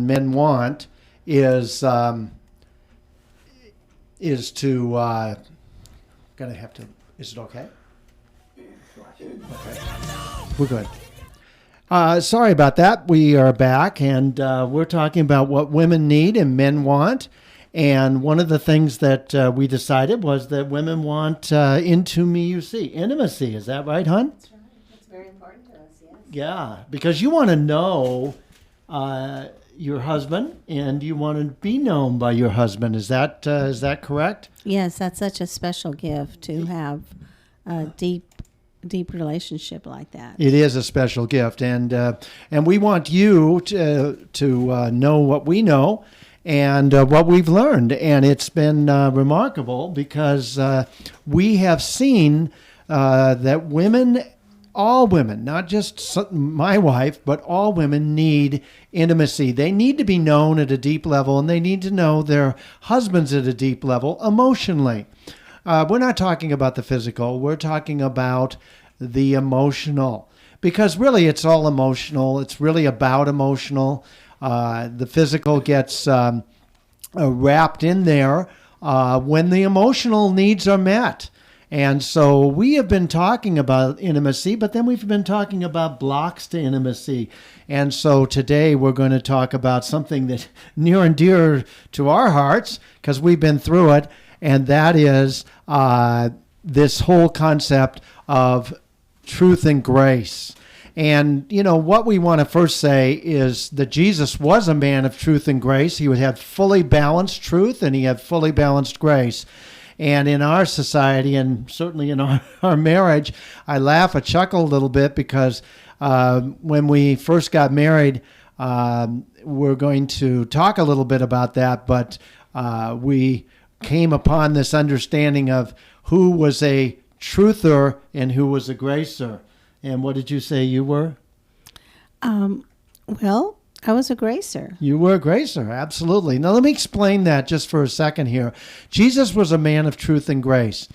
men want is to gonna have to. Is it okay? Okay, we're good. Sorry about that. We are back, and we're talking about what women need and men want. And one of the things that we decided was that women want intimacy. Is that right, hon? That's right. That's very important to us, yes. Yeah, because you want to know your husband, and you want to be known by your husband. Is that correct? Yes, that's such a special gift to have a deep relationship like that. It is a special gift, and we want you to know what we know and what we've learned, and it's been remarkable because we have seen that women. All women, not just my wife, but all women need intimacy. They need to be known at a deep level, and they need to know their husbands at a deep level emotionally. We're not talking about the physical. We're talking about the emotional, because really it's all emotional. It's really about emotional. The physical gets wrapped in there when the emotional needs are met. And so we have been talking about intimacy, but then we've been talking about blocks to intimacy. And so today we're going to talk about something that near and dear to our hearts, because we've been through it, and that is this whole concept of truth and grace. And, you know, what we want to first say is that Jesus was a man of truth and grace. He would have fully balanced truth, and he had fully balanced grace. And in our society, and certainly in our marriage, I laugh, I chuckle a little bit because when we first got married, we're going to talk a little bit about that, but we came upon this understanding of who was a truther and who was a gracer. And what did you say you were? Well, I was a gracer. You were a gracer, absolutely. Now, let me explain that just for a second here. Jesus was a man of truth and grace.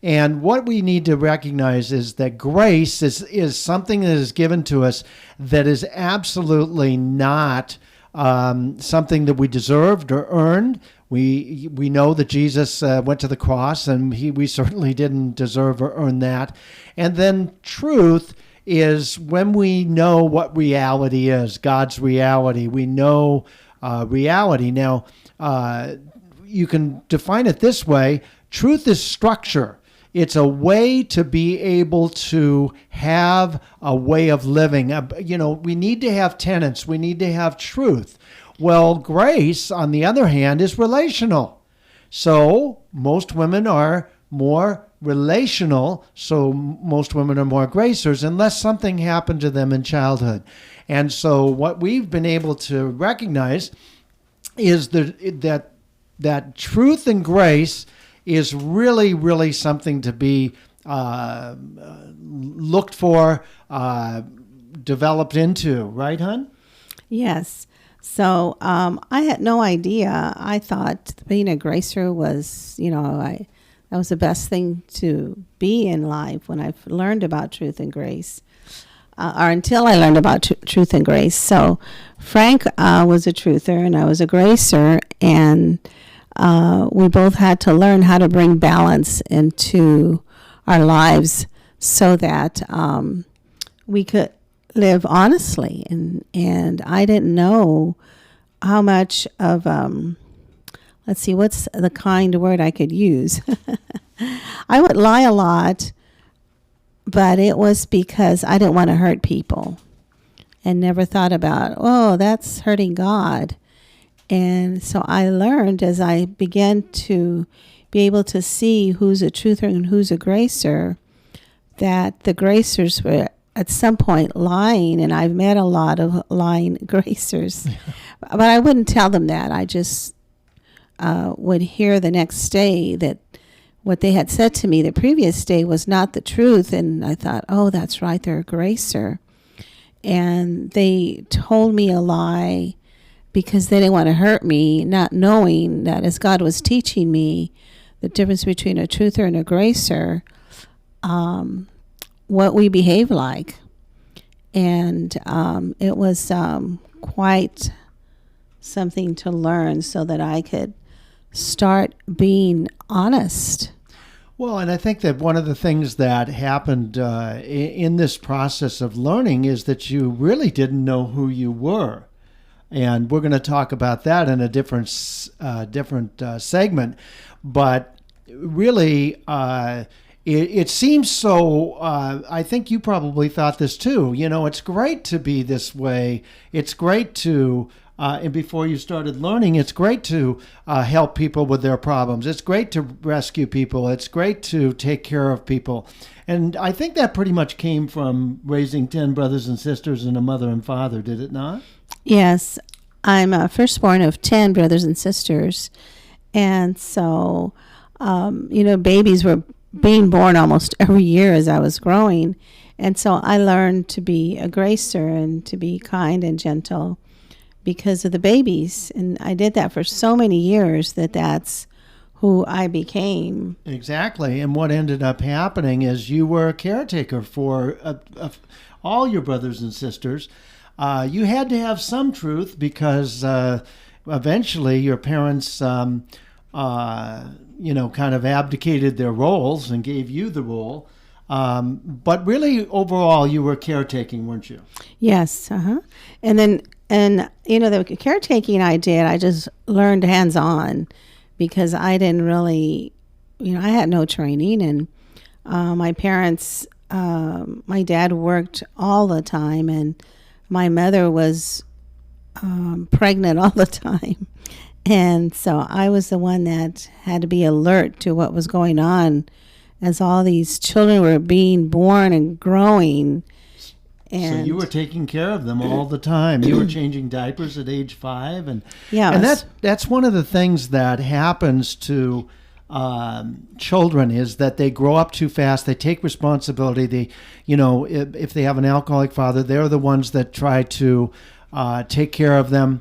And what we need to recognize is that grace is something that is given to us that is absolutely not something that we deserved or earned. We know that Jesus went to the cross, and we certainly didn't deserve or earn that. And then truth is when we know what reality is, God's reality. We know reality. Now, you can define it this way. Truth is structure. It's a way to be able to have a way of living. We need to have tenets. We need to have truth. Well, grace, on the other hand, is relational. So most women are more relational, so most women are more gracers unless something happened to them in childhood. And so what we've been able to recognize is that truth and grace is really, really something to be looked for, developed into. Right, hon? Yes. So I had no idea. I thought being a gracer was, that was the best thing to be in life when I learned about truth and grace, or until I learned about truth and grace. So Frank was a truther and I was a gracer, and we both had to learn how to bring balance into our lives so that we could live honestly. And I didn't know how much of let's see, what's the kind word I could use? I would lie a lot, but it was because I didn't want to hurt people and never thought about, that's hurting God. And so I learned as I began to be able to see who's a truther and who's a gracer, that the gracers were at some point lying, and I've met a lot of lying gracers. But I wouldn't tell them that. I just would hear the next day that what they had said to me the previous day was not the truth. And I thought, that's right, they're a gracer. And they told me a lie because they didn't want to hurt me, not knowing that as God was teaching me the difference between a truther and a gracer, what we behave like. And it was quite something to learn so that I could start being honest. Well, and I think that one of the things that happened in this process of learning is that you really didn't know who you were. And we're going to talk about that in a different segment. But really, it seems so, I think you probably thought this too. You know, it's great to be this way. It's great to, and before you started learning, it's great to help people with their problems. It's great to rescue people. It's great to take care of people. And I think that pretty much came from raising 10 brothers and sisters and a mother and father, did it not? Yes, I'm a firstborn of 10 brothers and sisters. And so, babies were being born almost every year as I was growing. And so I learned to be a gracer and to be kind and gentle because of the babies. And I did that for so many years that's who I became. Exactly. And what ended up happening is you were a caretaker for all your brothers and sisters. You had to have some truth because eventually your parents, kind of abdicated their roles and gave you the role. But really, overall, you were caretaking, weren't you? Yes. And then, the caretaking I did, I just learned hands-on because I didn't really, I had no training. And my parents, my dad worked all the time, and my mother was pregnant all the time. And so I was the one that had to be alert to what was going on as all these children were being born and growing. And so you were taking care of them all the time. You were changing diapers at age 5. And that's one of the things that happens to children is that they grow up too fast. They take responsibility. They, if they have an alcoholic father, they're the ones that try to take care of them.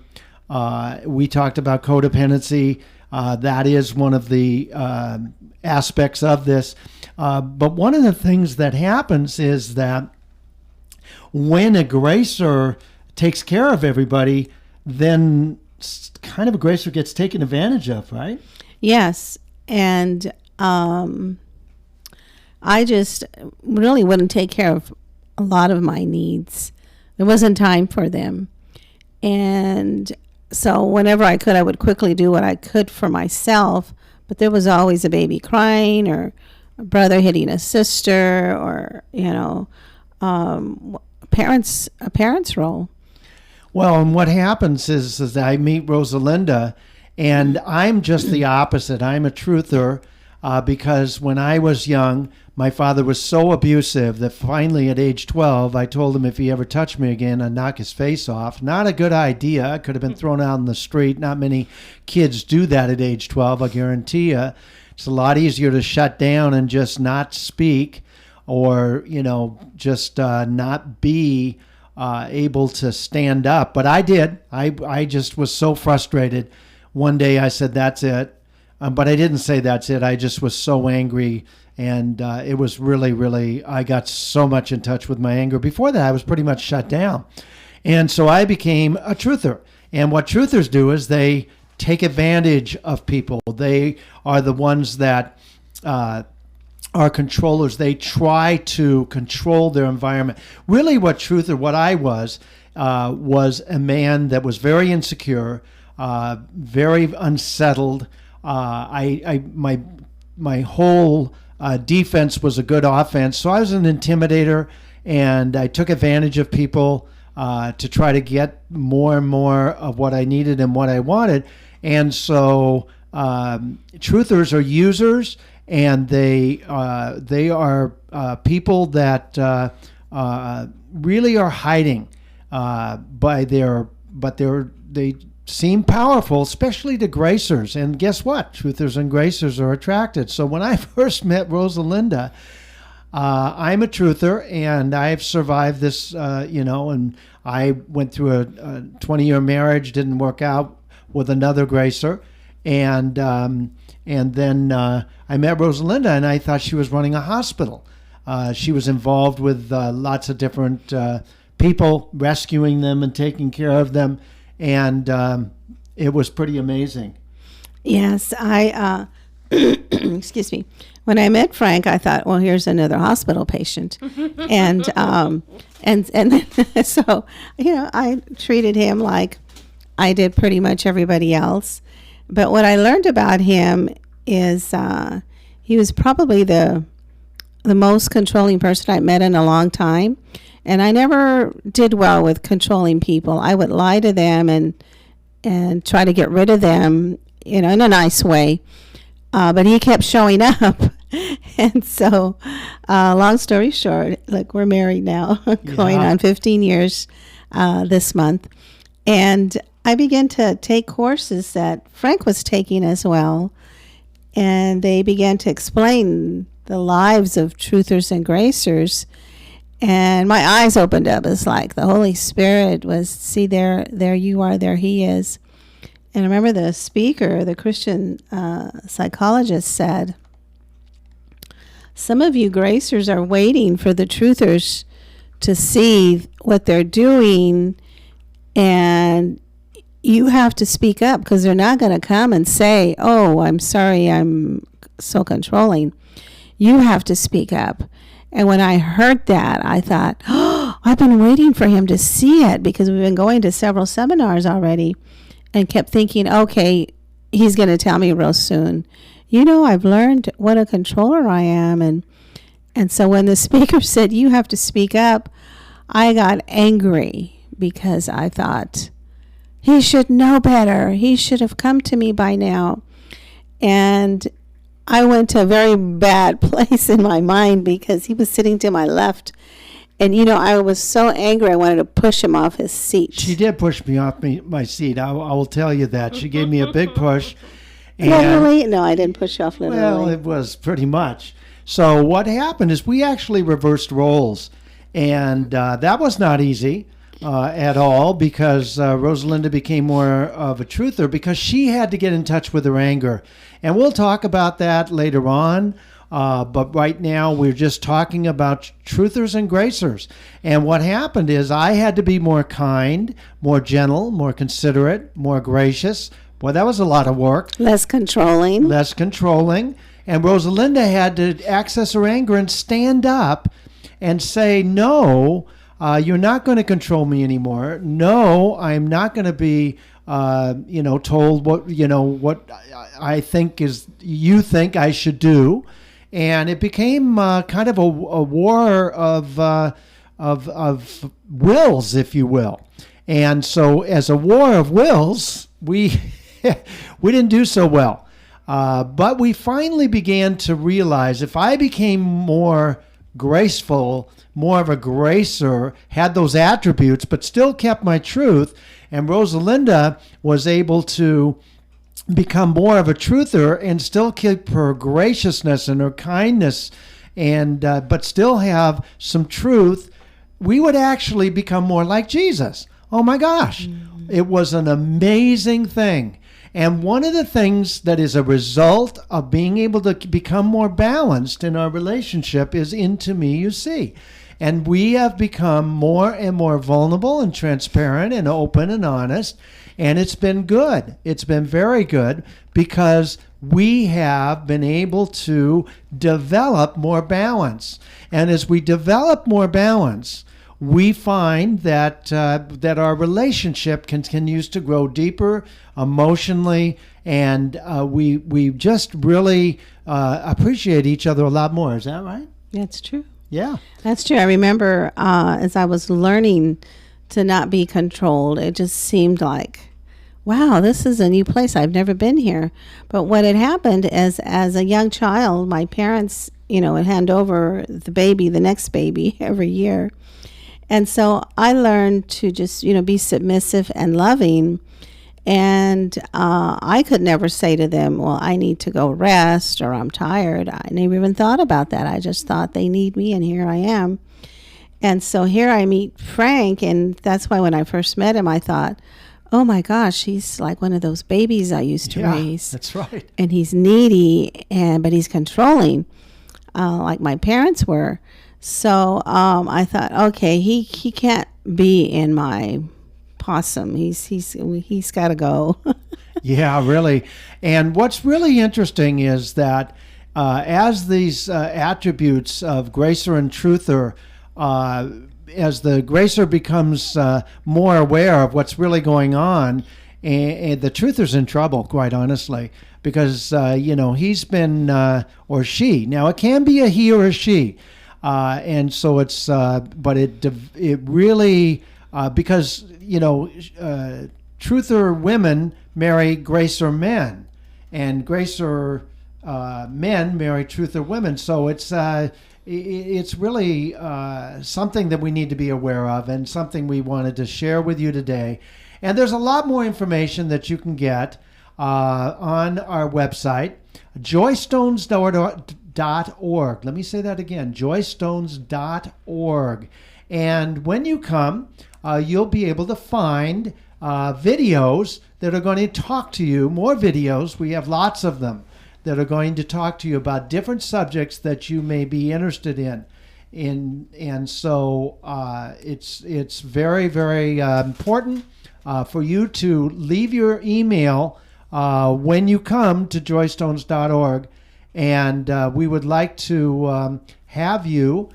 We talked about codependency. That is one of the aspects of this. But one of the things that happens is that when a gracer takes care of everybody, then kind of a gracer gets taken advantage of, right? Yes. And I just really wouldn't take care of a lot of my needs. There wasn't time for them. And so whenever I could, I would quickly do what I could for myself. But there was always a baby crying or a brother hitting a sister or, a parent's role. Well, and what happens is I meet Rosalinda, and I'm just the opposite. I'm a truther because when I was young, my father was so abusive that finally at age 12, I told him if he ever touched me again, I'd knock his face off. Not a good idea. I could have been thrown out in the street. Not many kids do that at age 12, I guarantee you. It's a lot easier to shut down and just not speak or, just not be able to stand up. But I did. I just was so frustrated. One day I said, that's it. But I didn't say that's it. I just was so angry. And it was really, really, I got so much in touch with my anger. Before that, I was pretty much shut down. And so I became a truther. And what truthers do is they take advantage of people. They are the ones that are controllers. They try to control their environment. Really what I was a man that was very insecure, very unsettled. My whole defense was a good offense. So I was an intimidator, and I took advantage of people to try to get more and more of what I needed and what I wanted. And so truthers are users, and they are people that really are hiding they seem powerful, especially to gracers. And guess what? Truthers and gracers are attracted. So when I first met Rosalinda, I'm a truther, and I've survived this, and I went through a 20-year marriage, didn't work out with another gracer. And then I met Rosalinda, and I thought she was running a hospital. She was involved with lots of different people, rescuing them and taking care of them. And it was pretty amazing. Yes, I excuse me. When I met Frank, I thought, well, here's another hospital patient, and so I treated him like I did pretty much everybody else. But what I learned about him is he was probably the most controlling person I met in a long time, and I never did well with controlling people. I would lie to them and try to get rid of them, in a nice way. But he kept showing up. And so, long story short, look, we're married now, going on 15 years this month. And I began to take courses that Frank was taking as well. And they began to explain the lives of truthers and gracers. And my eyes opened up. It's like the Holy Spirit was, see, there you are, there he is. And I remember the speaker, the Christian psychologist, said, some of you gracers are waiting for the truthers to see what they're doing, and you have to speak up, because they're not going to come and say, oh, I'm sorry, I'm so controlling. You have to speak up. And when I heard that, I thought, oh, I've been waiting for him to see it, because we've been going to several seminars already, and kept thinking, okay, he's going to tell me real soon. I've learned what a controller I am. And so when the speaker said, you have to speak up, I got angry, because I thought, he should know better. He should have come to me by now. And I went to a very bad place in my mind, because he was sitting to my left. And, I was so angry, I wanted to push him off his seat. She did push me off my seat. I will tell you that. She gave me a big push. And, literally? No, I didn't push you off literally. Well, it was pretty much. So what happened is we actually reversed roles. And that was not easy at all, because Rosalinda became more of a truther, because she had to get in touch with her anger. And we'll talk about that later on. But right now we're just talking about truthers and gracers. And what happened is I had to be more kind, more gentle, more considerate, more gracious. Boy, that was a lot of work. Less controlling. And Rosalinda had to access her anger and stand up and say, no, you're not going to control me anymore. No, I'm not going to be told what I think you think I should do. And it became kind of a war of wills, if you will. And so, as a war of wills, we we didn't do so well. But we finally began to realize, if I became more graceful, more of a gracer, had those attributes, but still kept my truth, and Rosalinda was able to become more of a truther and still keep her graciousness and her kindness, and but still have some truth, we would actually become more like Jesus. Oh my gosh. It was an amazing thing. And one of the things that is a result of being able to become more balanced in our relationship is Into Me You See. And we have become more and more vulnerable and transparent and open and honest. And it's been good. It's been very good, because we have been able to develop more balance. And as we develop more balance, we find that that our relationship continues to grow deeper emotionally, and we just really appreciate each other a lot more. Is that right? That's true. Yeah. That's true. I remember as I was learning to not be controlled, it just seemed like, wow, this is a new place. I've never been here. But what had happened is, as a young child, my parents, would hand over the next baby every year. And so I learned to just, be submissive and loving. And I could never say to them, well, I need to go rest, or I'm tired. I never even thought about that. I just thought they need me, and here I am. And so here I meet Frank, and that's why when I first met him, I thought, oh my gosh, he's like one of those babies I used to raise. That's right. And he's needy, but he's controlling, like my parents were. So I thought, okay, he can't be in my possum. He's got to go. Yeah, really. And what's really interesting is that as these attributes of gracer and truther, as the gracer becomes more aware of what's really going on, and the truther's in trouble, quite honestly, because he's been or she. Now it can be a he or a she, and so it's but it really because truther women marry gracer men, and gracer men marry truther women. So it's really something that we need to be aware of, and something we wanted to share with you today. And there's a lot more information that you can get on our website, joystones.org. Let me say that again, joystones.org. And when you come, you'll be able to find videos that are going to talk to you, more videos. We have lots of them that are going to talk to you about different subjects that you may be interested in. And so it's very, very important for you to leave your email when you come to joystones.org. And we would like to have you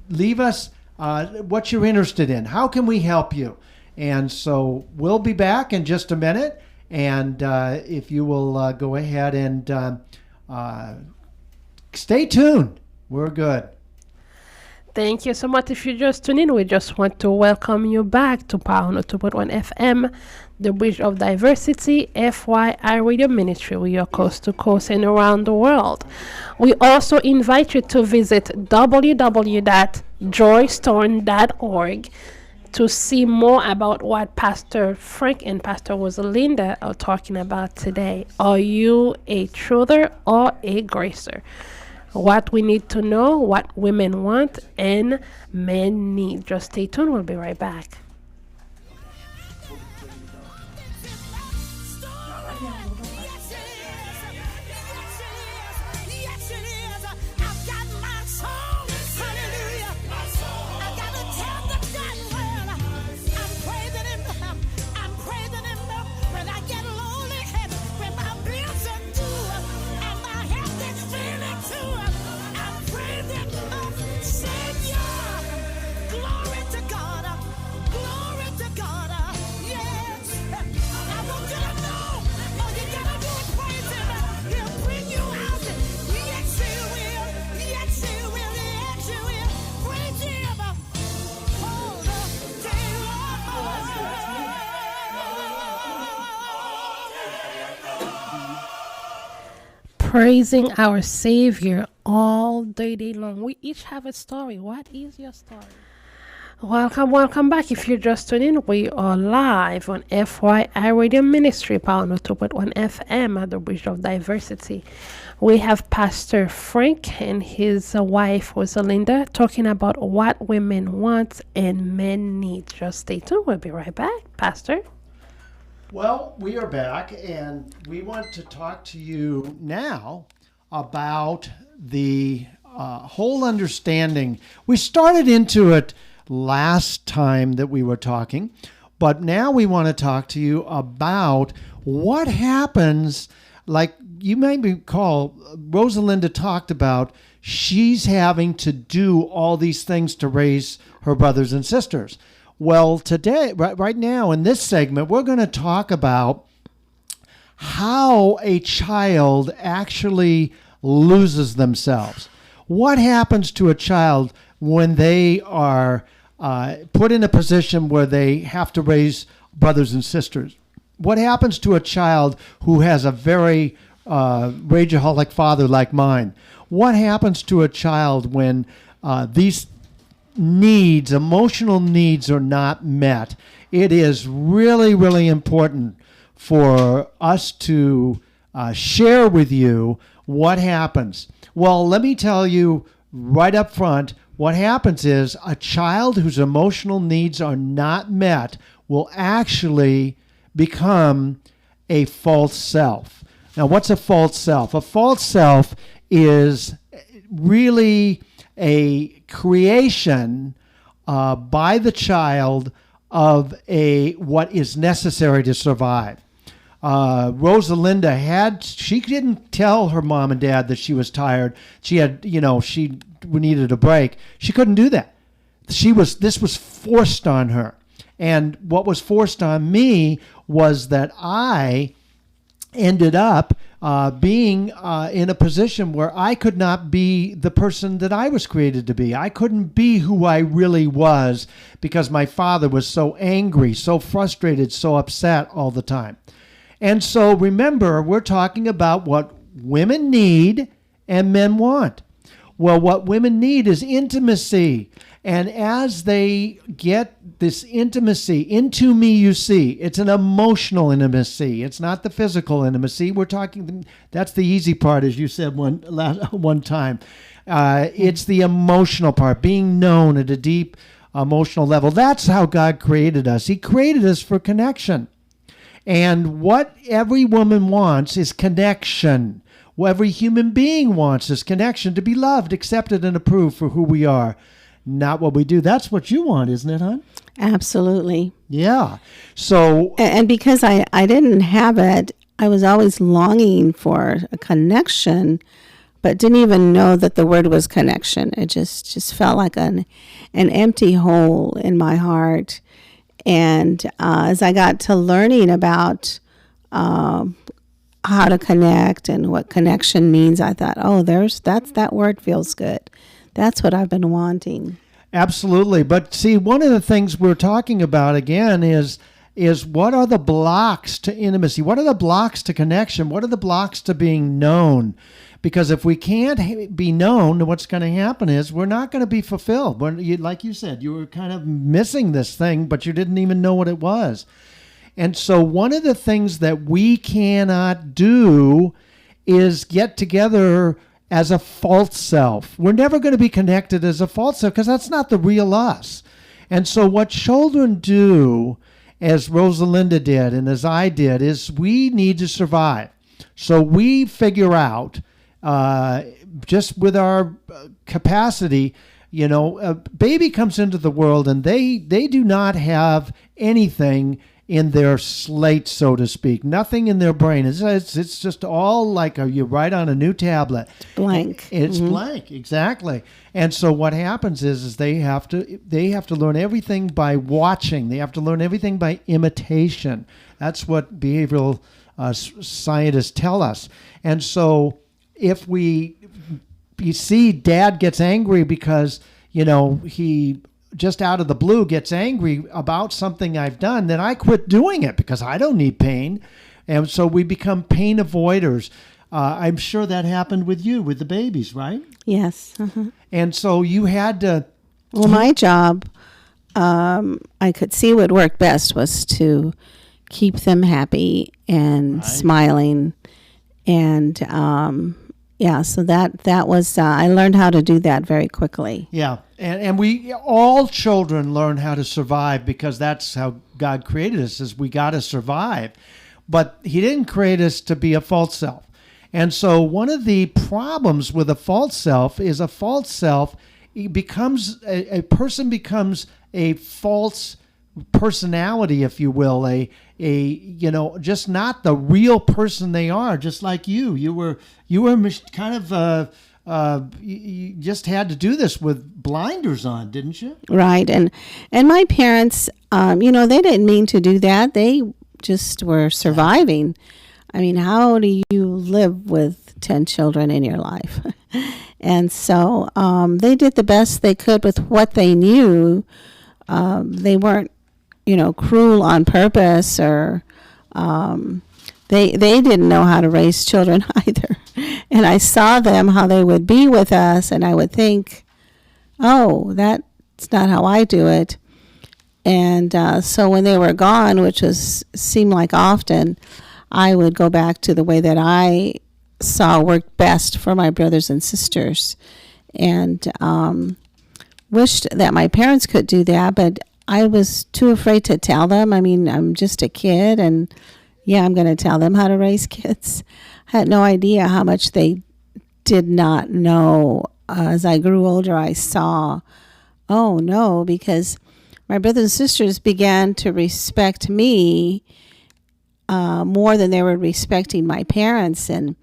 leave us what you're interested in. How can we help you? And so we'll be back in just a minute. And if you will go ahead and stay tuned, we're good. Thank you so much. If you just tune in, we just want to welcome you back to Power 2.1 FM, the Bridge of Diversity, FYI Radio Ministry. We are coast to coast and around the world. We also invite you to visit www.joystone.org to see more about what Pastor Frank and Pastor Rosalinda are talking about today. Are you a truther or a gracer? What we need to know, what women want, and men need. Just stay tuned. We'll be right back. Praising our Savior all day long. We each have a story. What is your story? Welcome back. If you're just tuning in, we are live on FYI Radio Ministry, Power 2.1 FM at the Bridge of Diversity. We have Pastor Frank and his wife Rosalinda talking about what women want and men need. Just stay tuned. We'll be right back. Pastor? Well, we are back, and we want to talk to you now about the whole understanding. We started into it last time that we were talking, but now we want to talk to you about what happens. Like you may recall, Rosalinda talked about she's having to do all these things to raise her brothers and sisters. Well, today, right now in this segment, we're going to talk about how a child actually loses themselves. What happens to a child when they are put in a position where they have to raise brothers and sisters? What happens to a child who has a very rageaholic father like mine? What happens to a child when these emotional needs are not met? It is really, really important for us to share with you what happens. Well, let me tell you right up front, what happens is a child whose emotional needs are not met will actually become a false self. Now, what's a false self? A false self is really a creation by the child of what is necessary to survive. Rosalinda she didn't tell her mom and dad that she was tired. She had, she needed a break. She couldn't do that. This was forced on her. And what was forced on me was that I ended up being in a position where I could not be the person that I was created to be. I couldn't be who I really was because my father was so angry, so frustrated, so upset all the time. And so remember, we're talking about what women need and men want. Well, what women need is intimacy. And as they get this intimacy, into me you see, it's an emotional intimacy. It's not the physical intimacy. We're talking, that's the easy part, as you said one time. It's the emotional part, being known at a deep emotional level. That's how God created us. He created us for connection. And what every woman wants is connection. What every human being wants is connection, to be loved, accepted, and approved for who we are. Not what we do. That's what you want, isn't it, hon? Absolutely. Yeah. So, and because I didn't have it, I was always longing for a connection, but didn't even know that the word was connection. It just felt like an empty hole in my heart. And as I got to learning about how to connect and what connection means, I thought, that word feels good. That's what I've been wanting. Absolutely. But see, one of the things we're talking about again is what are the blocks to intimacy? What are the blocks to connection? What are the blocks to being known? Because if we can't be known, what's going to happen is we're not going to be fulfilled. Like you said, you were kind of missing this thing, but you didn't even know what it was. And so one of the things that we cannot do is get together as a false self. We're never going to be connected as a false self because that's not the real us. And so what children do, as Rosalinda did and as I did, is we need to survive. So we figure out, just with our capacity, a baby comes into the world and they do not have anything in their slate, so to speak, nothing in their brain. It's just all like you write on a new tablet. Blank. It's blank, exactly. And so what happens is they have to learn everything by watching. They have to learn everything by imitation. That's what behavioral scientists tell us. And so if you see Dad gets angry because he just out of the blue gets angry about something I've done, then I quit doing it because I don't need pain. And so we become pain avoiders. I'm sure that happened with you, with the babies, right? Yes. Uh-huh. And so you had to... Well, my job, I could see what worked best was to keep them happy and smiling. And so that was, I learned how to do that very quickly. Yeah. And we, all children learn how to survive because that's how God created us, is we got to survive. But he didn't create us to be a false self. And so one of the problems with a false self is a person becomes a false personality, if you will, just not the real person they are. Just like you were kind of you just had to do this with blinders on, didn't you? Right. And my parents, they didn't mean to do that. They just were surviving. I mean, how do you live with 10 children in your life? And so they did the best they could with what they knew. They weren't, cruel on purpose, or they didn't know how to raise children either. And I saw them, how they would be with us, and I would think, oh, that's not how I do it. And so when they were gone, which seemed like often, I would go back to the way that I saw worked best for my brothers and sisters, and wished that my parents could do that, but I was too afraid to tell them. I mean, I'm just a kid, and I'm going to tell them how to raise kids. I had no idea how much they did not know. As I grew older, I saw, oh no, because my brothers and sisters began to respect me more than they were respecting my parents. And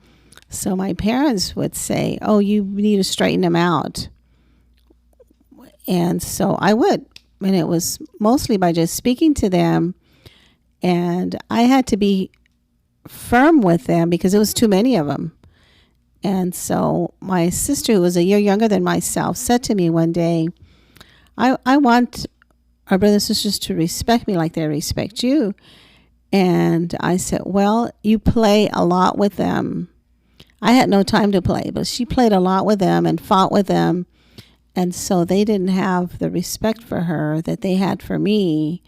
so my parents would say, oh, you need to straighten them out. And so I would. And it was mostly by just speaking to them. And I had to be firm with them because it was too many of them. And so my sister, who was a year younger than myself, said to me one day, I want our brothers and sisters to respect me like they respect you. And I said, well, you play a lot with them. I had no time to play, but she played a lot with them and fought with them. And so they didn't have the respect for her that they had for me.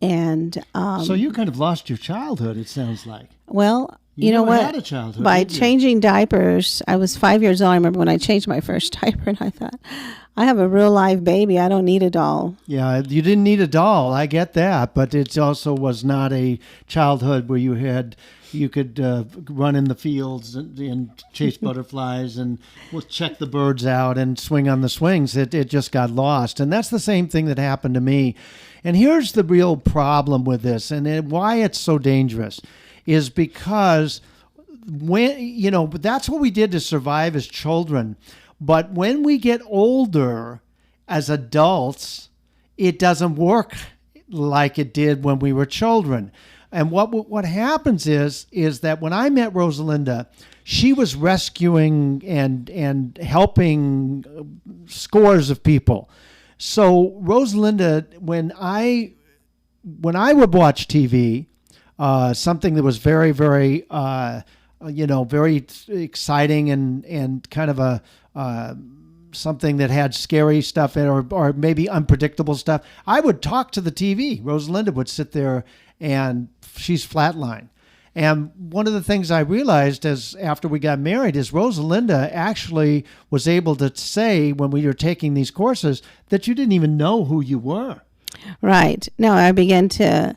And so you kind of lost your childhood, it sounds like. Well, you know never what? had a childhood, By did you? changing diapers, I was 5 years old. I remember when I changed my first diaper, and I thought, I have a real live baby. I don't need a doll. Yeah, you didn't need a doll. I get that, but it also was not a childhood where you could run in the fields and chase butterflies and check the birds out and swing on the swings. It just got lost, and that's the same thing that happened to me. And here's the real problem with this, and why it's so dangerous, is because but that's what we did to survive as children. But when we get older as adults, it doesn't work like it did when we were children. And what happens is that when I met Rosalinda, she was rescuing and helping scores of people. So Rosalinda, when I would watch TV, something that was very, very, very exciting and kind of a something that had scary stuff in it or maybe unpredictable stuff, I would talk to the TV. Rosalinda would sit there and she's flatline. And one of the things I realized after we got married is Rosalinda actually was able to say when we were taking these courses that you didn't even know who you were. Right. No, I began to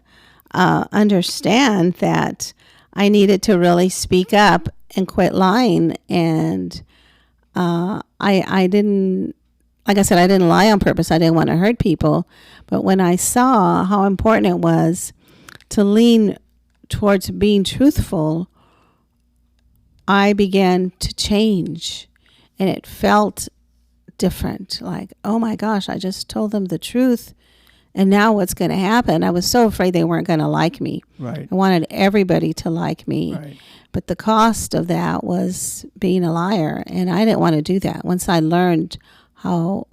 understand that I needed to really speak up and quit lying. And I didn't, like I said, I didn't lie on purpose. I didn't want to hurt people. But when I saw how important it was to lean towards being truthful, I began to change. And it felt different. Like, oh my gosh, I just told them the truth. And now what's going to happen? I was so afraid they weren't going to like me. Right. I wanted everybody to like me. Right. But the cost of that was being a liar. And I didn't want to do that. Once I learned how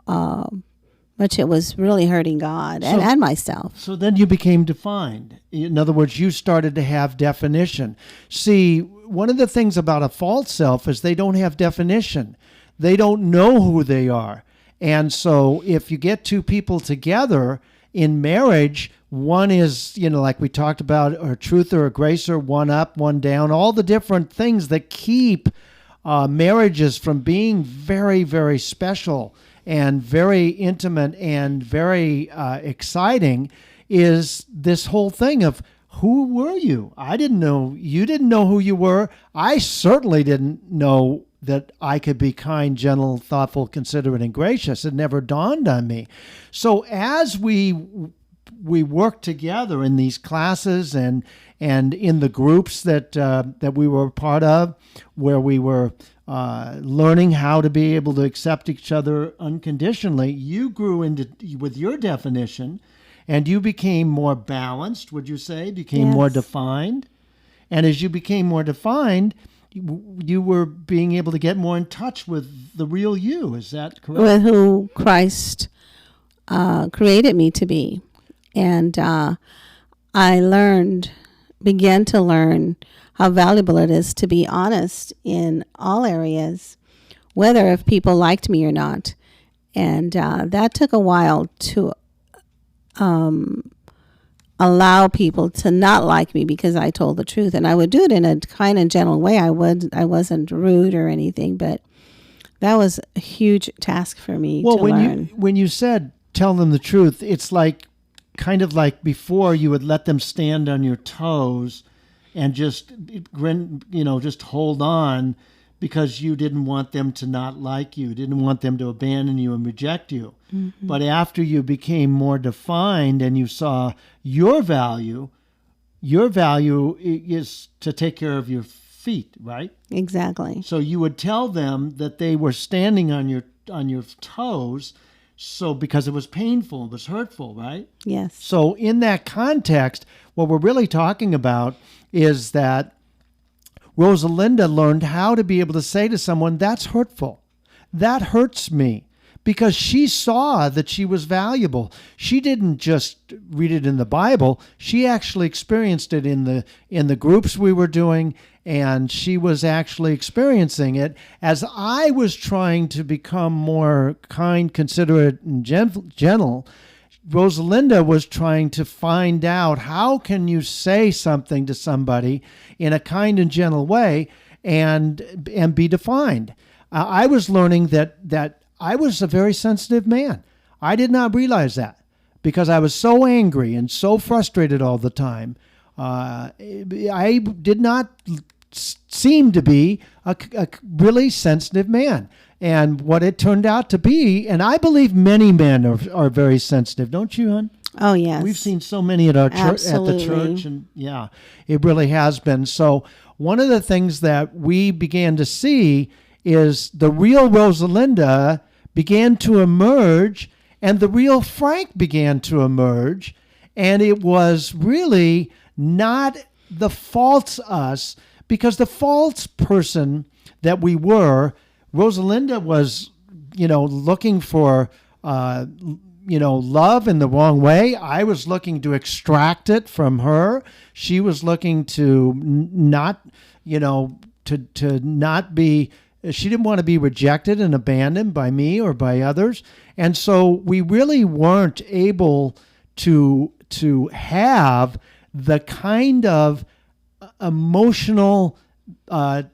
much it was really hurting God and myself. So then you became defined. In other words, you started to have definition. See, one of the things about a false self is they don't have definition. They don't know who they are. And so if you get two people together in marriage, one is, like we talked about, a truther, a gracer, one up, one down, all the different things that keep marriages from being very, very special and very intimate and very exciting is this whole thing of who were you? I didn't know. You didn't know who you were. I certainly didn't know that I could be kind, gentle, thoughtful, considerate, and gracious. It never dawned on me. So as we worked together in these classes and in the groups that we were a part of, where we were learning how to be able to accept each other unconditionally, you grew with your definition, and you became more balanced, would you say? Became more defined. And as you became more defined, you were being able to get more in touch with the real you. Is that correct? With who Christ created me to be. And I began to learn how valuable it is to be honest in all areas, whether if people liked me or not. And that took a while to allow people to not like me because I told the truth. And I would do it in a kind and gentle way. I wasn't rude or anything, but that was a huge task for me to learn. When you said tell them the truth, it's kind of like before you would let them stand on your toes and just just hold on because you didn't want them to not like you, didn't want them to abandon you and reject you. Mm-hmm. But after you became more defined and you saw your value, your value is to take care of your feet, right? Exactly. So you would tell them that they were standing on your toes, so because it was painful, it was hurtful, right? Yes. So in that context, what we're really talking about is that Rosalinda learned how to be able to say to someone, that's hurtful. That hurts me. Because she saw that she was valuable. She didn't just read it in the Bible. She actually experienced it in the groups we were doing, and she was actually experiencing it as I was trying to become more kind, considerate, and gentle. Rosalinda was trying to find out, how can you say something to somebody in a kind and gentle way and be defined. I was learning that I was a very sensitive man. I did not realize that because I was so angry and so frustrated all the time. I did not seem to be a really sensitive man. And what it turned out to be, and I believe many men are very sensitive, don't you, hon? Oh, yes. We've seen so many at our church, at the church, and yeah, it really has been. So one of the things that we began to see is the real Rosalinda began to emerge, and the real Frank began to emerge, and it was really not the false us, because the false person that we were, Rosalinda was, looking for, love in the wrong way. I was looking to extract it from her. She was looking to not, to not be. She didn't want to be rejected and abandoned by me or by others. And so we really weren't able to have the kind of emotional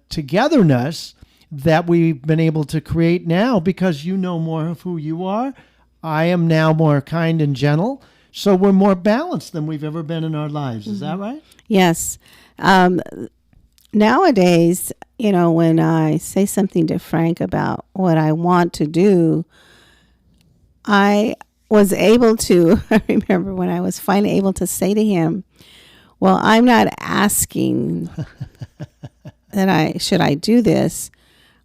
togetherness that we've been able to create now, because you know more of who you are. I am now more kind and gentle. So we're more balanced than we've ever been in our lives. Is that right? Yes. Nowadays, when I say something to Frank about what I want to do, I was able to, I remember when I was finally able to say to him, well, I'm not asking that should I do this.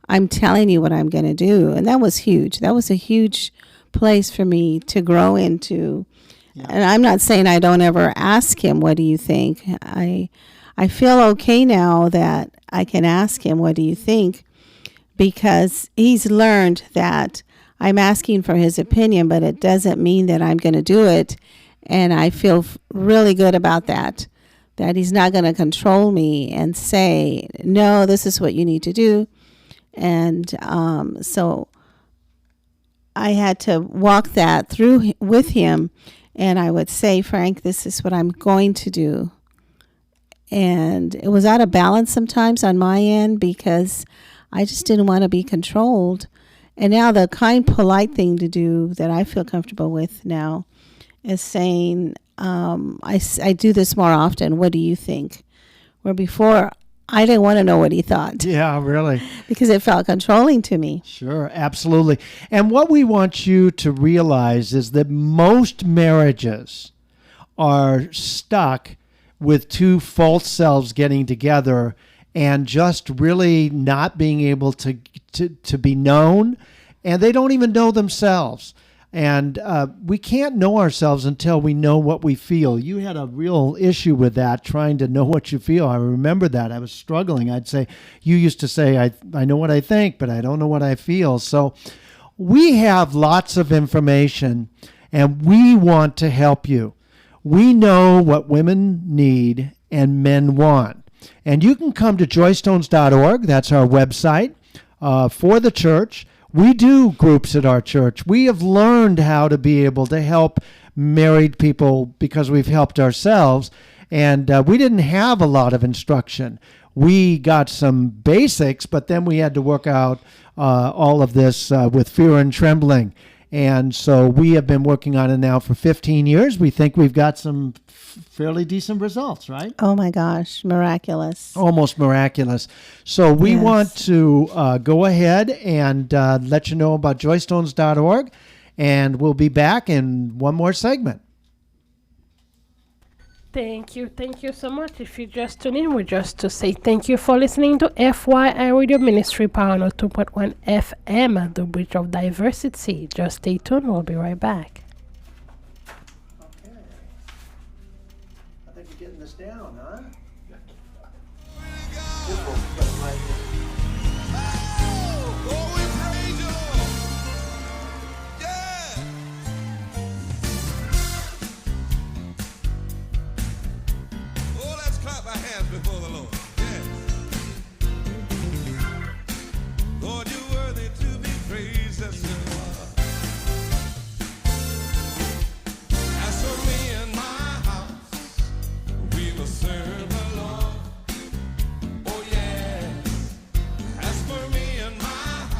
I'm telling you what I'm going to do. And that was huge. That was a huge place for me to grow into. Yeah. And I'm not saying I don't ever ask him, what do you think? I feel okay now that I can ask him, what do you think? Because he's learned that I'm asking for his opinion, but it doesn't mean that I'm going to do it. And I feel really good about that he's not going to control me and say, no, this is what you need to do. And so I had to walk that through with him. And I would say, Frank, this is what I'm going to do. And it was out of balance sometimes on my end because I just didn't want to be controlled. And now the kind, polite thing to do that I feel comfortable with now is saying, I do this more often. What do you think? Where before, I didn't want to know what he thought. Yeah, really. Because it felt controlling to me. Sure, absolutely. And what we want you to realize is that most marriages are stuck with two false selves getting together and just really not being able to be known, and they don't even know themselves. And we can't know ourselves until we know what we feel. You had a real issue with that, trying to know what you feel. I remember that. I was struggling. I'd say, you used to say, I know what I think, but I don't know what I feel. So we have lots of information, and we want to help you. We know what women need and men want. And you can come to joystones.org. That's our website for the church. We do groups at our church. We have learned how to be able to help married people because we've helped ourselves. And we didn't have a lot of instruction. We got some basics, but then we had to work out all of this with fear and trembling. And so we have been working on it now for 15 years. We think we've got some fairly decent results, right? Oh, my gosh. Miraculous. Almost miraculous. So we want to go ahead and let you know about joystones.org, and we'll be back in one more segment. Thank you so much. If you just tune in, we're just to say thank you for listening to FYI Radio Ministry Power on 2.1 FM, the Bridge of Diversity. Just stay tuned, we'll be right back. Okay. I think you're getting this down, huh? Before the Lord. Yes. Lord, you're worthy to be praised. Yes, you are. As for me and my house, we will serve the Lord. Oh, yes. As for me and my house.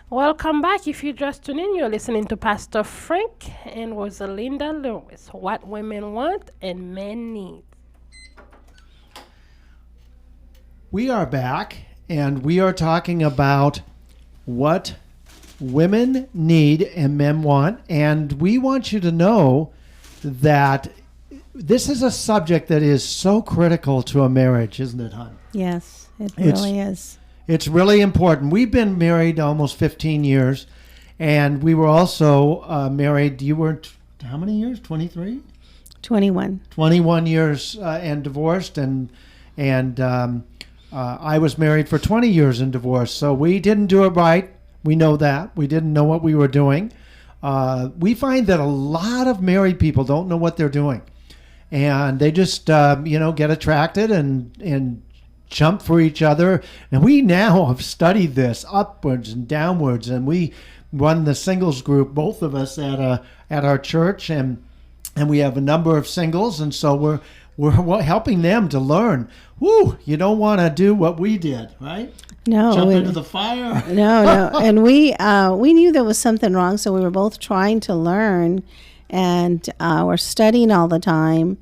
Welcome back. If you just tune in, you're listening to Pastor Frank and Rosalinda Lewis. What women want and men need. We are back, and we are talking about what women need and men want. And we want you to know that this is a subject that is so critical to a marriage, isn't it, hon? Yes, it It's- really is. It's really important. We've been married almost 15 years, and we were also married. You were, how many years? 23? 21. 21 years and divorced, and I was married for 20 years and divorced. So we didn't do it right. We know that. We didn't know what we were doing. We find that a lot of married people don't know what they're doing. And they just, get attracted and jump for each other. And we now have studied this upwards and downwards. And we run the singles group, both of us at our church. And we have a number of singles. And so we're helping them to learn. Woo, you don't want to do what we did, right? No, Jump into the fire. no. And we knew there was something wrong, so we were both trying to learn, and we're studying all the time.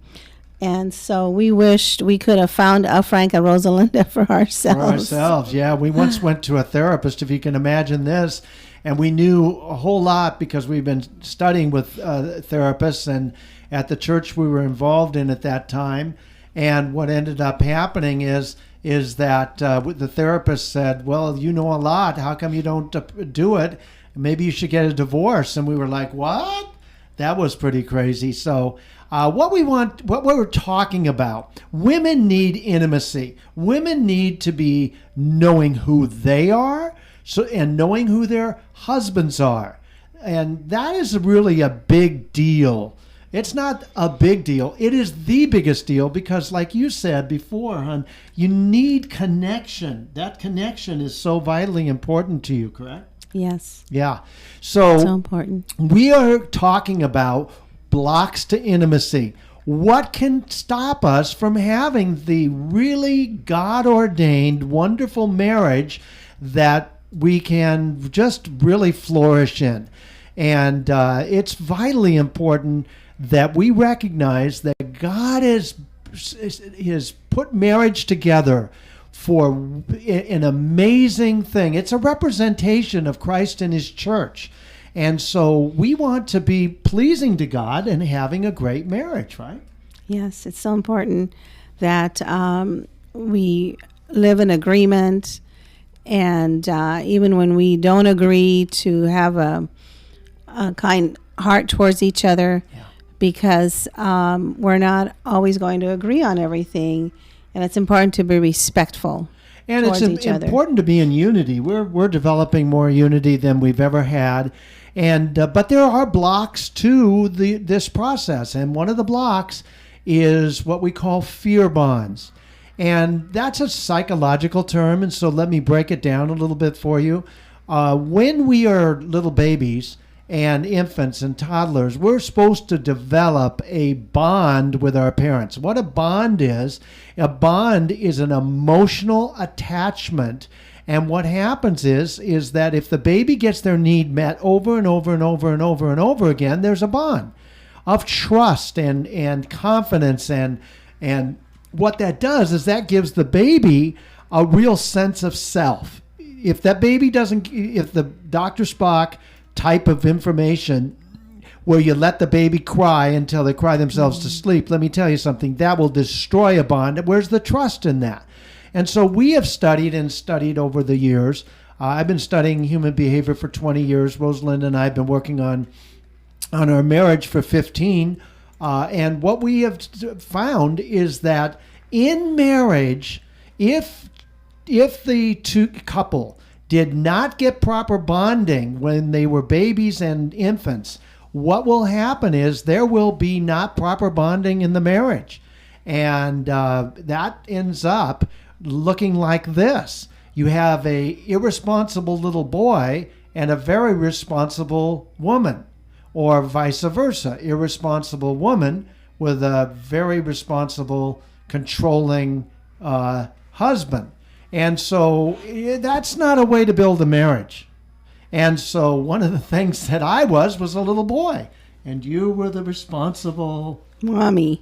And so we wished we could have found a Frank and Rosalinda for ourselves. Yeah. We once went to a therapist, if you can imagine this, and we knew a whole lot because we've been studying with therapists and at the church we were involved in at that time. And what ended up happening is that the therapist said, well, you know a lot. How come you don't do it? Maybe you should get a divorce. And we were like, what? That was pretty crazy. So what we're talking about, women need intimacy. Women need to be knowing who they are and knowing who their husbands are. And that is really a big deal. It's not a big deal. It is the biggest deal because, like you said before, hon, you need connection. That connection is so vitally important to you, correct? Yes. Yeah. So important. We are talking about blocks to intimacy. What can stop us from having the really God-ordained, wonderful marriage that we can just really flourish in? And it's vitally important that we recognize that God has put marriage together for an amazing thing. It's a representation of Christ and his church. And so we want to be pleasing to God and having a great marriage, right? Yes, it's so important that we live in agreement, and even when we don't agree, to have a kind heart towards each other. Yeah. Because we're not always going to agree on everything, and it's important to be respectful and towards it's each other. important to be in unity. We're developing more unity than we've ever had, and but there are blocks to this process, and one of the blocks is what we call fear bonds, and that's a psychological term. And so let me break it down a little bit for you. When we are little babies and infants and toddlers, we're supposed to develop a bond with our parents. What a bond is an emotional attachment. And what happens is that if the baby gets their need met over and over and over and over and over again, there's a bond of trust and confidence. And what that does is that gives the baby a real sense of self. If that baby if the Dr. Spock type of information, where you let the baby cry until they cry themselves to sleep. Let me tell you something, that will destroy a bond. Where's the trust in that? And so we have studied over the years. I've been studying human behavior for 20 years. Rosalind and I have been working on our marriage for 15. And what we have found is that in marriage, if the couple did not get proper bonding when they were babies and infants, what will happen is there will be not proper bonding in the marriage. And that ends up looking like this. You have a irresponsible little boy and a very responsible woman, or vice versa, irresponsible woman with a very responsible, controlling husband. And so that's not a way to build a marriage. And so one of the things that I was a little boy, and you were the responsible Mommy.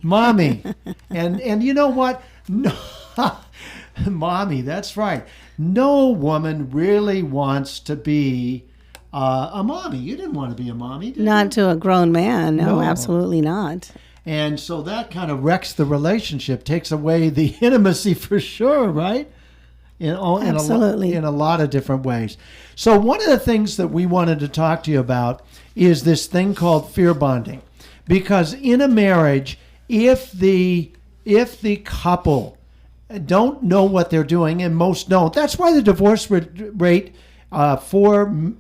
And you know what? No, mommy, that's right. No woman really wants to be a mommy. You didn't want to be a mommy, did you? Not to a grown man. No, No. absolutely not. And so that kind of wrecks the relationship, takes away the intimacy for sure, right? Absolutely. In a lot of different ways. So one of the things that we wanted to talk to you about is this thing called fear bonding. Because in a marriage, if the couple don't know what they're doing, and most don't, that's why the divorce rate for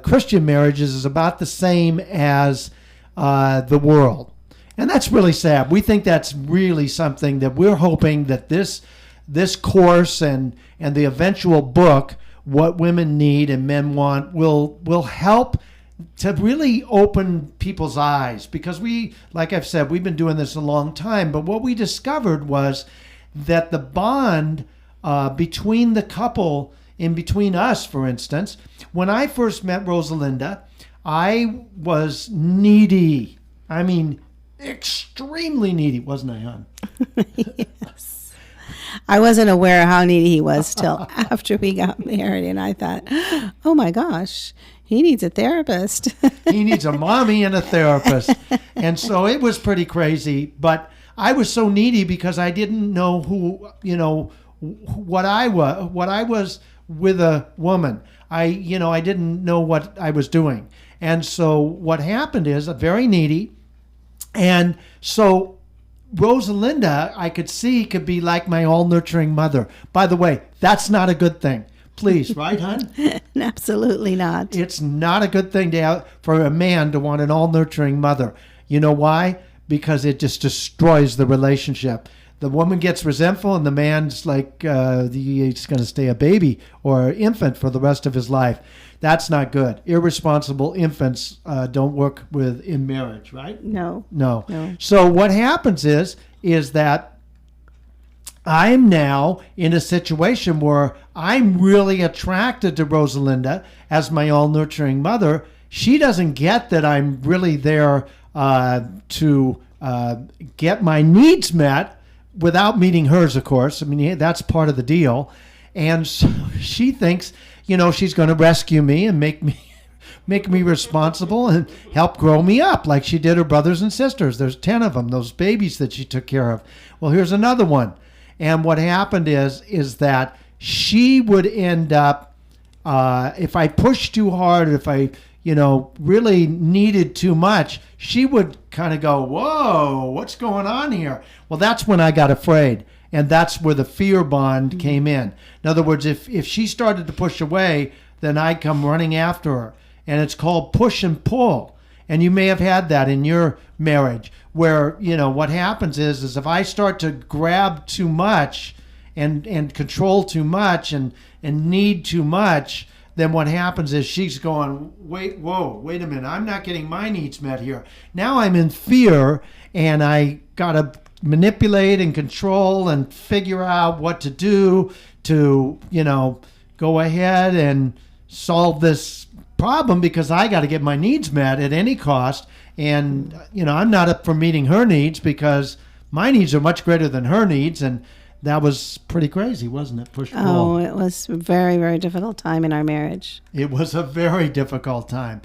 Christian marriages is about the same as the world. And that's really sad. We think that's really something that we're hoping that this course and the eventual book, What Women Need and Men Want, will help to really open people's eyes. Because we, like I've said, we've been doing this a long time, but what we discovered was that the bond between the couple, in between us, for instance, when I first met Rosalinda, I was needy. I mean, extremely needy, wasn't I, hon? Yes. I wasn't aware how needy he was till after we got married, and I thought, oh my gosh, he needs a therapist. He needs a mommy and a therapist. And so it was pretty crazy, but I was so needy because I didn't know what I was with a woman. I didn't know what I was doing. And so what happened is very needy. And so Rosalinda, I could see, could be like my all-nurturing mother. By the way, that's not a good thing. Please, right, hon? Absolutely not. It's not a good thing for a man to want an all-nurturing mother. You know why? Because it just destroys the relationship. The woman gets resentful, and the man's like, he's going to stay a baby or infant for the rest of his life. That's not good. Irresponsible infants don't work in marriage, right? No. So what happens is that I'm now in a situation where I'm really attracted to Rosalinda as my all-nurturing mother. She doesn't get that I'm really there to get my needs met without meeting hers, of course. I mean, that's part of the deal. And so she thinks, she's going to rescue me and make me responsible and help grow me up like she did her brothers and sisters. There's 10 of them, those babies that she took care of. Well, here's another one. And what happened is that she would end up, if I pushed too hard, if I, really needed too much, she would kind of go, whoa, what's going on here? Well, that's when I got afraid. And that's where the fear bond came in. In other words, if she started to push away, then I'd come running after her. And it's called push and pull. And you may have had that in your marriage where, what happens is if I start to grab too much and control too much and need too much, then what happens is she's going, wait a minute, I'm not getting my needs met here. Now I'm in fear, and I got to manipulate and control and figure out what to do to, go ahead and solve this problem because I got to get my needs met at any cost. And, I'm not up for meeting her needs because my needs are much greater than her needs. And that was pretty crazy, wasn't it? Push-pull. Oh, it was a very, very difficult time in our marriage. It was a very difficult time.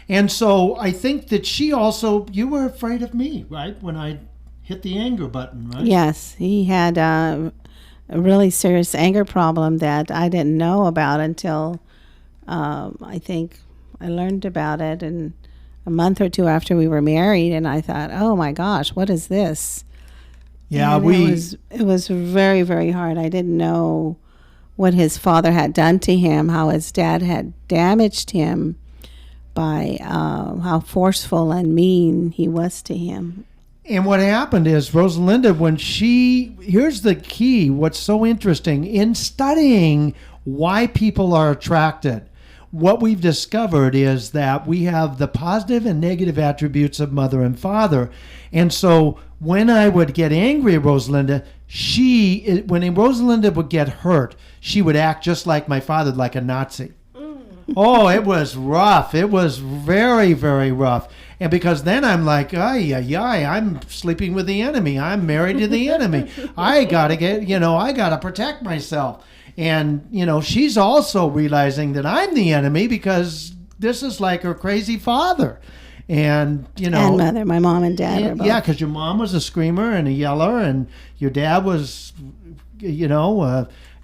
And so I think that you were afraid of me, right? When I hit the anger button, right? Yes, he had a really serious anger problem that I didn't know about until I think I learned about it and a month or two after we were married, and I thought, oh my gosh, what is this? Yeah, And it was very, very hard. I didn't know what his father had done to him, how his dad had damaged him by how forceful and mean he was to him. And what happened is Rosalinda, here's the key, what's so interesting, in studying why people are attracted, what we've discovered is that we have the positive and negative attributes of mother and father. And so when I would get angry at Rosalinda, when Rosalinda would get hurt, she would act just like my father, like a Nazi. Oh, it was rough. It was very, very rough. And because then I'm like, I'm sleeping with the enemy. I'm married to the enemy. I got to protect myself. And, she's also realizing that I'm the enemy because this is like her crazy father. And, And mother, my mom and dad were both. Yeah, because your mom was a screamer and a yeller, and your dad was,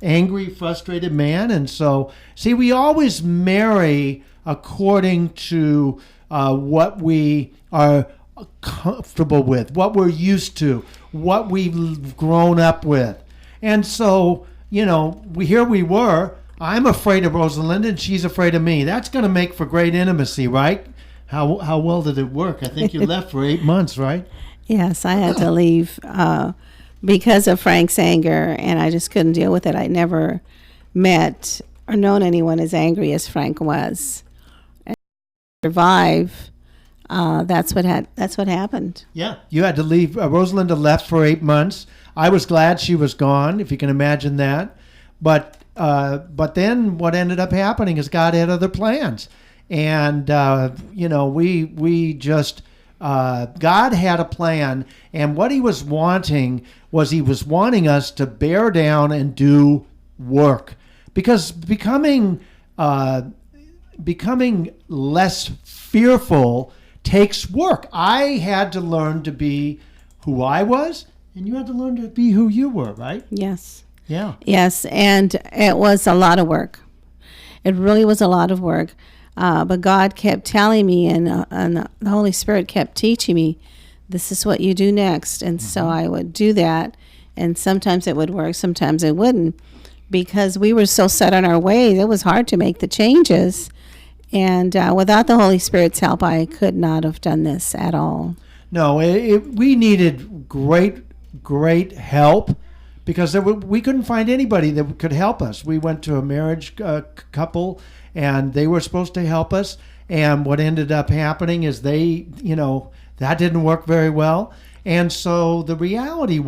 angry, frustrated man. And so, see, we always marry according to what we are comfortable with, what we're used to, what we've grown up with. And so, here we were. I'm afraid of Rosalinda and she's afraid of me. That's going to make for great intimacy, right? How well did it work? I think you left for 8 months, right? Yes, I had to leave because of Frank's anger, and I just couldn't deal with it. I never met or known anyone as angry as Frank was. And to survive, that's what happened. Yeah, you had to leave. Rosalinda left for 8 months. I was glad she was gone, if you can imagine that. But then what ended up happening is God had other plans. And, we just, God had a plan. And what he was wanting us to bear down and do work. Because becoming less fearful takes work. I had to learn to be who I was, and you had to learn to be who you were, right? Yes. Yeah. Yes, and it was a lot of work. It really was a lot of work. But God kept telling me, and the Holy Spirit kept teaching me, this is what you do next. And so I would do that, and sometimes it would work, sometimes it wouldn't. Because we were so set on our ways, it was hard to make the changes. And without the Holy Spirit's help, I could not have done this at all. No, we needed great help because we couldn't find anybody that could help us. We went to a marriage couple, and they were supposed to help us. And what ended up happening is that didn't work very well. And so the reality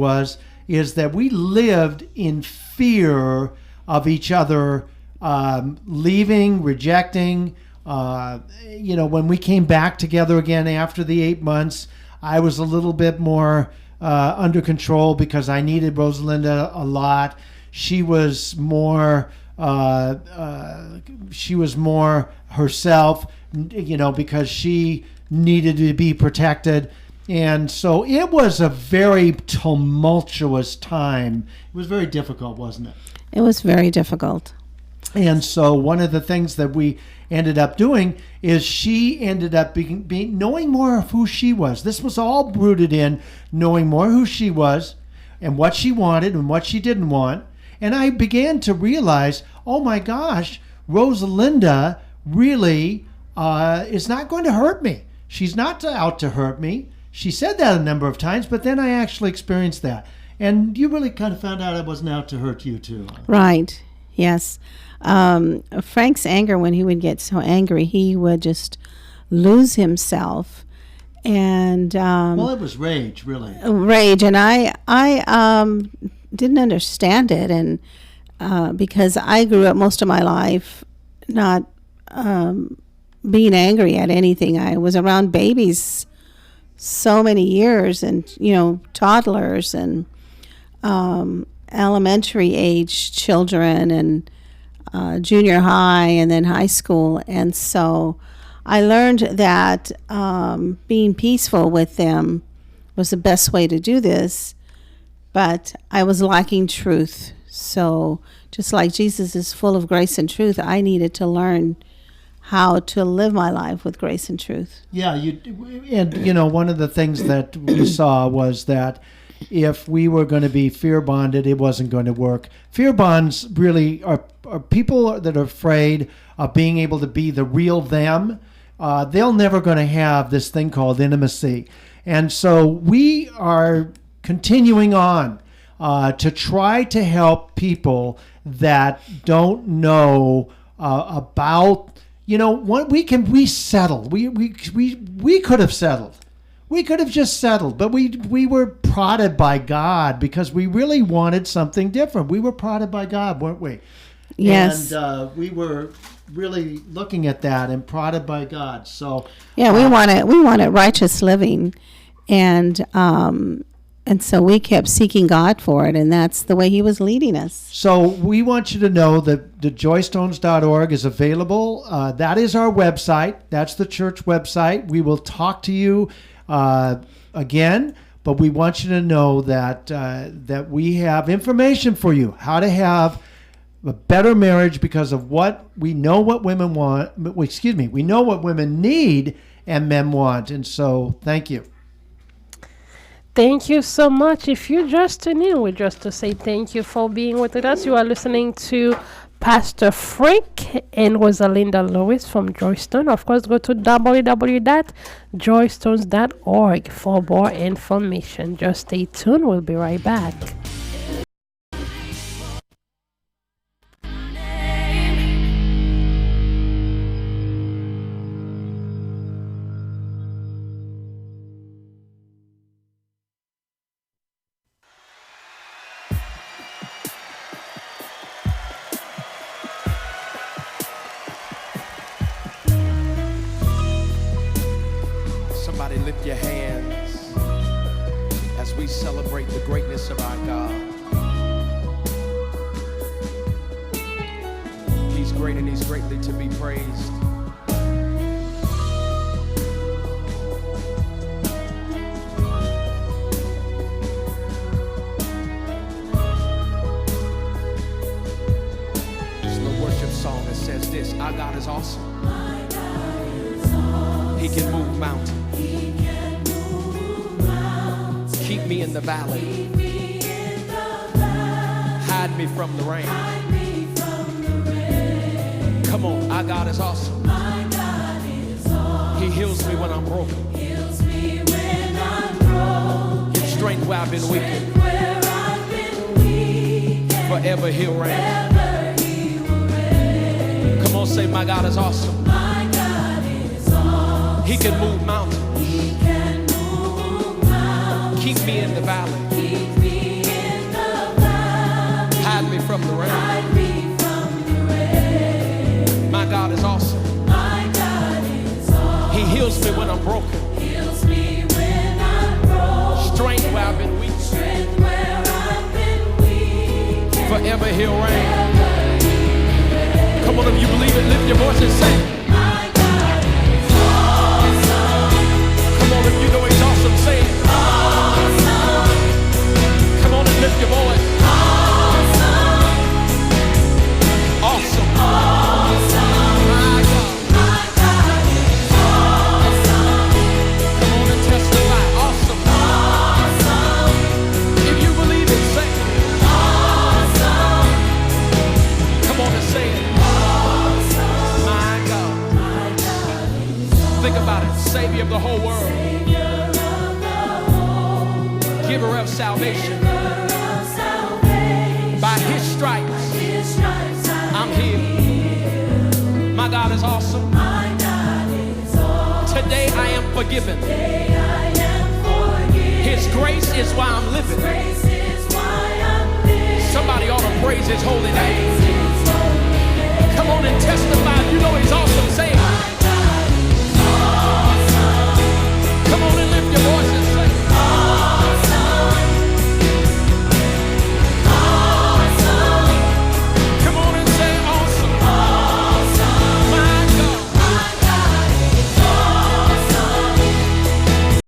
is that we lived in fear of each other leaving, rejecting. When we came back together again after the 8 months, I was a little bit more under control because I needed Rosalinda a lot. She was more herself, because she needed to be protected. And so it was a very tumultuous time. It was very difficult, wasn't it? It was very difficult. And so one of the things that we ended up doing is she ended up being knowing more of who she was. This was all rooted in knowing more who she was and what she wanted and what she didn't want. And I began to realize, oh my gosh, Rosalinda really is not going to hurt me. She's not out to hurt me. She said that a number of times, but then I actually experienced that. And you really kind of found out I wasn't out to hurt you too. Right. Yes. Frank's anger, when he would get so angry, he would just lose himself. And well, it was rage, really. Rage. And I didn't understand it. And because I grew up most of my life not being angry at anything. I was around babies so many years, and toddlers and elementary age children and junior high and then high school. And so I learned that being peaceful with them was the best way to do this, but I was lacking truth. So just like Jesus is full of grace and truth, I needed to learn how to live my life with grace and truth. Yeah, one of the things that we saw was that if we were going to be fear bonded, it wasn't going to work. Fear bonds really are people that are afraid of being able to be the real them. They're never going to have this thing called intimacy. And so we are continuing on to try to help people that don't know about. What we settled. We could have settled. We could have just settled, but we were prodded by God because we really wanted something different. We were prodded by God, weren't we? Yes. And we were really looking at that and prodded by God. So yeah, we wanted righteous living, and so we kept seeking God for it, and that's the way He was leading us. So we want you to know that the joystones.org is available. That is our website. That's the church website. We will talk to you again, but we want you to know that we have information for you, how to have a better marriage because of what we know what women want. We know what women need and men want. And so thank you. Thank you so much. If you just tuned in, we're just to say thank you for being with us. You are listening to Pastor Frank and Rosalinda Lewis from Joystone. Of course, go to www.joystones.org for more information. Just stay tuned. We'll be right back. Somebody lift your hands as we celebrate the greatness of our God. He's great and He's greatly to be praised. There's a little worship song that says this: our God is awesome. He can move mountains. Keep me in the valley. Hide me from the rain. Come on, our God is awesome. He heals me when I'm broken. Gives strength where I've been weak. Forever He'll reign. Come on, say, my God is awesome. He can move mountains. Keep me in the valley. Hide me from the rain. My God is awesome. He heals me when I'm broken. Strength where I've been weak. Forever He'll reign. Come on, if you believe it, lift your voice and sing. If you know He's awesome, say it. Awesome. Come on and lift your voice. Awesome. Awesome. Awesome. My God. My God is awesome. Come on and testify. Awesome. Awesome. If you believe it, say it. Awesome. Come on and say it. Awesome. My God. My God is awesome. Think about it. Savior of the whole world. Giver of salvation. By His stripes, I'm healed. My God is awesome. Today I am forgiven. His grace is why I'm living. Somebody ought to praise His holy name. Come on and testify. You know He's awesome. Say it.